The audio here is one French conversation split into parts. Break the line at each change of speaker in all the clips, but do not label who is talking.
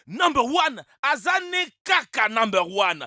Number one, Azane Kaka number one.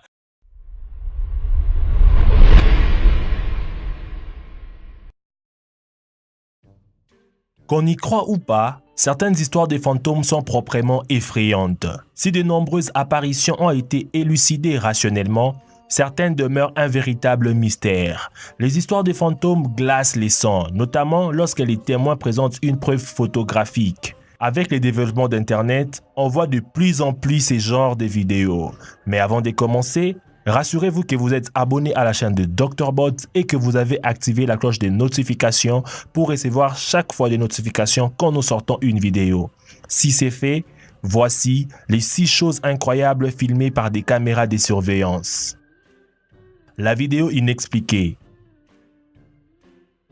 Qu'on y croit ou pas, certaines histoires des fantômes sont proprement effrayantes. Si de nombreuses apparitions ont été élucidées rationnellement, certaines demeurent un véritable mystère. Les histoires des fantômes glacent les sangs, notamment lorsque les témoins présentent une preuve photographique. Avec les développements d'Internet, on voit de plus en plus ces genres de vidéos. Mais avant de commencer, rassurez-vous que vous êtes abonné à la chaîne de Dr Bot et que vous avez activé la cloche des notifications pour recevoir chaque fois des notifications quand nous sortons une vidéo. Si c'est fait, voici les 6 choses incroyables filmées par des caméras de surveillance. La vidéo inexpliquée.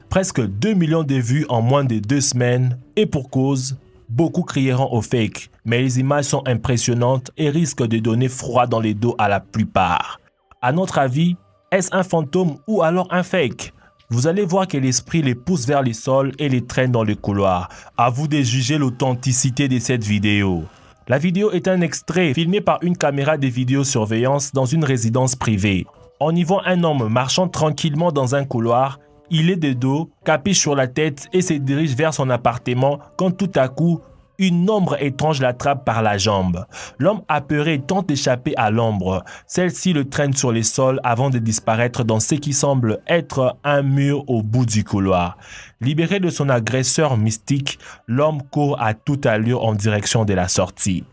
Presque 2 millions de vues en moins de 2 semaines et pour cause, beaucoup crieront au fake, mais les images sont impressionnantes et risquent de donner froid dans les dos à la plupart. À notre avis, est-ce un fantôme ou alors un fake? Vous allez voir que l'esprit les pousse vers les sols et les traîne dans le couloir. À vous de juger l'authenticité de cette vidéo. La vidéo est un extrait filmé par une caméra de vidéosurveillance dans une résidence privée. On y voit un homme marchant tranquillement dans un couloir. Il est de dos, capuche sur la tête et se dirige vers son appartement quand tout à coup, une ombre étrange l'attrape par la jambe. L'homme apeuré tente d'échapper à l'ombre. Celle-ci le traîne sur les sols avant de disparaître dans ce qui semble être un mur au bout du couloir. Libéré de son agresseur mystique, l'homme court à toute allure en direction de la sortie.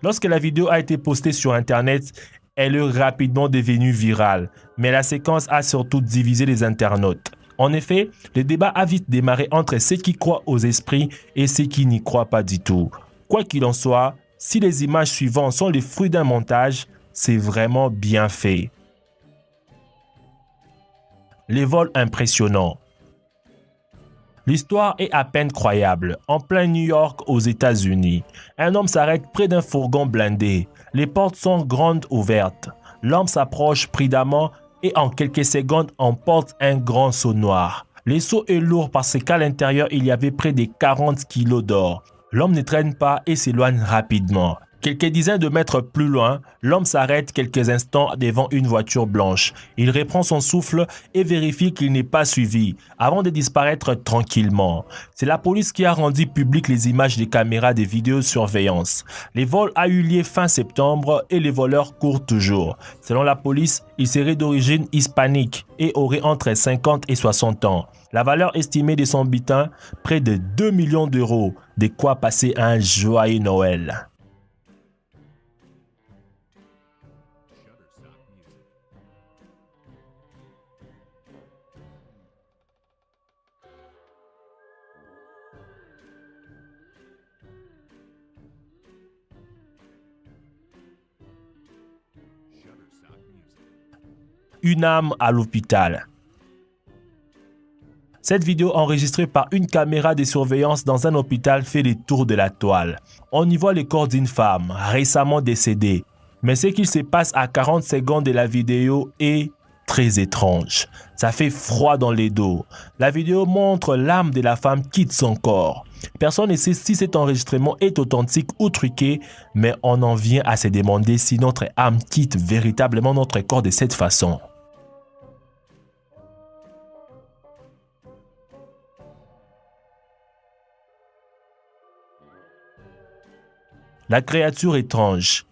Lorsque la vidéo a été postée sur Internet, elle est rapidement devenue virale, mais la séquence a surtout divisé les internautes. En effet, le débat a vite démarré entre ceux qui croient aux esprits et ceux qui n'y croient pas du tout. Quoi qu'il en soit, si les images suivantes sont les fruits d'un montage, c'est vraiment bien fait. Les vols impressionnants. L'histoire est à peine croyable. En plein New York, aux États-Unis, un homme s'arrête près d'un fourgon blindé. Les portes sont grandes ouvertes. L'homme s'approche prudemment et en quelques secondes emporte un grand seau noir. Le seau est lourd parce qu'à l'intérieur, il y avait près de 40 kilos d'or. L'homme ne traîne pas et s'éloigne rapidement. Quelques dizaines de mètres plus loin, l'homme s'arrête quelques instants devant une voiture blanche. Il reprend son souffle et vérifie qu'il n'est pas suivi avant de disparaître tranquillement. C'est la police qui a rendu publiques les images des caméras de vidéosurveillance. Les vols ont eu lieu fin septembre et les voleurs courent toujours. Selon la police, il serait d'origine hispanique et aurait entre 50 et 60 ans. La valeur estimée de son butin, près de 2 millions d'euros. De quoi passer un joyeux Noël. Une âme à l'hôpital. Cette vidéo enregistrée par une caméra de surveillance dans un hôpital fait le tour de la toile. On y voit le corps d'une femme récemment décédée. Mais ce qu'il se passe à 40 secondes de la vidéo est très étrange. Ça fait froid dans les dos. La vidéo montre l'âme de la femme quitte son corps. Personne ne sait si cet enregistrement est authentique ou truqué, mais on en vient à se demander si notre âme quitte véritablement notre corps de cette façon. La créature étrange.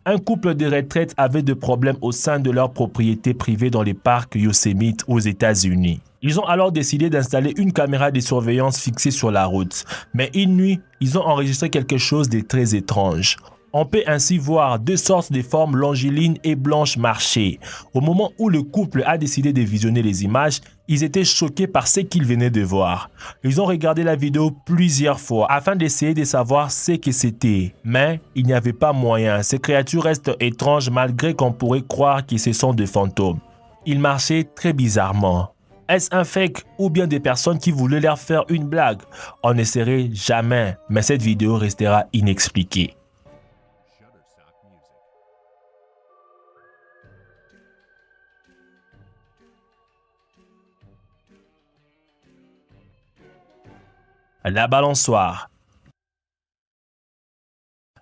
Un couple de retraites avait des problèmes au sein de leur propriété privée dans les parcs Yosemite aux États-Unis. Ils ont alors décidé d'installer une caméra de surveillance fixée sur la route. Mais une nuit, ils ont enregistré quelque chose de très étrange. On peut ainsi voir 2 sortes de formes longilines et blanches marcher. Au moment où le couple a décidé de visionner les images, ils étaient choqués par ce qu'ils venaient de voir. Ils ont regardé la vidéo plusieurs fois afin d'essayer de savoir ce que c'était. Mais il n'y avait pas moyen. Ces créatures restent étranges malgré qu'on pourrait croire que ce sont des fantômes. Ils marchaient très bizarrement. Est-ce un fake ou bien des personnes qui voulaient leur faire une blague? On ne saurait jamais, mais cette vidéo restera inexpliquée. La balançoire.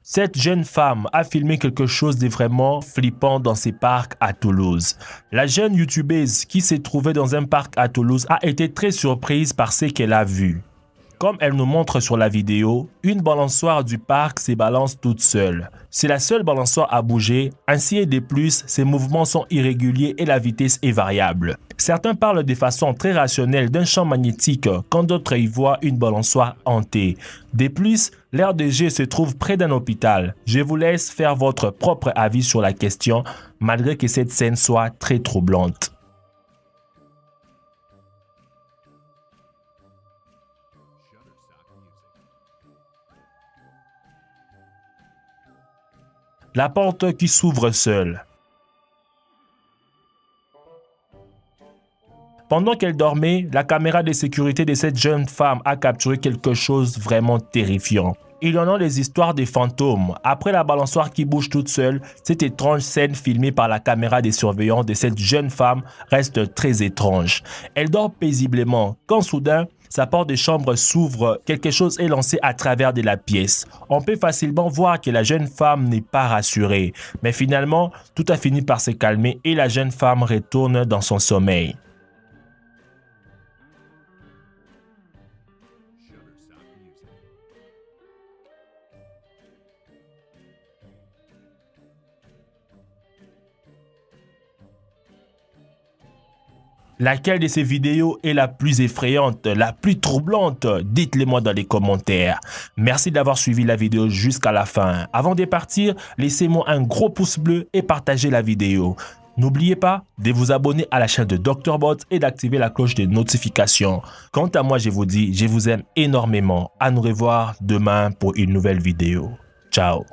Cette jeune femme a filmé quelque chose de vraiment flippant dans ses parcs à Toulouse. La jeune youtubeuse qui s'est trouvée dans un parc à Toulouse a été très surprise par ce qu'elle a vu. Comme elle nous montre sur la vidéo, une balançoire du parc se balance toute seule. C'est la seule balançoire à bouger, ainsi et de plus, ses mouvements sont irréguliers et la vitesse est variable. Certains parlent de façon très rationnelle d'un champ magnétique, quand d'autres y voient une balançoire hantée. De plus, l'aire de jeu se trouve près d'un hôpital. Je vous laisse faire votre propre avis sur la question, malgré que cette scène soit très troublante. La porte qui s'ouvre seule. Pendant qu'elle dormait, la caméra de sécurité de cette jeune femme a capturé quelque chose de vraiment terrifiant. Il y en a les histoires des fantômes. Après la balançoire qui bouge toute seule, cette étrange scène filmée par la caméra des surveillants de cette jeune femme reste très étrange. Elle dort paisiblement quand soudain, sa porte de chambre s'ouvre, quelque chose est lancé à travers de la pièce. On peut facilement voir que la jeune femme n'est pas rassurée. Mais finalement, tout a fini par se calmer et la jeune femme retourne dans son sommeil. Laquelle de ces vidéos est la plus effrayante, la plus troublante? Dites-le-moi dans les commentaires. Merci d'avoir suivi la vidéo jusqu'à la fin. Avant de partir, laissez-moi un gros pouce bleu et partagez la vidéo. N'oubliez pas de vous abonner à la chaîne de Dr Bot et d'activer la cloche de notification. Quant à moi, je vous dis, je vous aime énormément. À nous revoir demain pour une nouvelle vidéo. Ciao.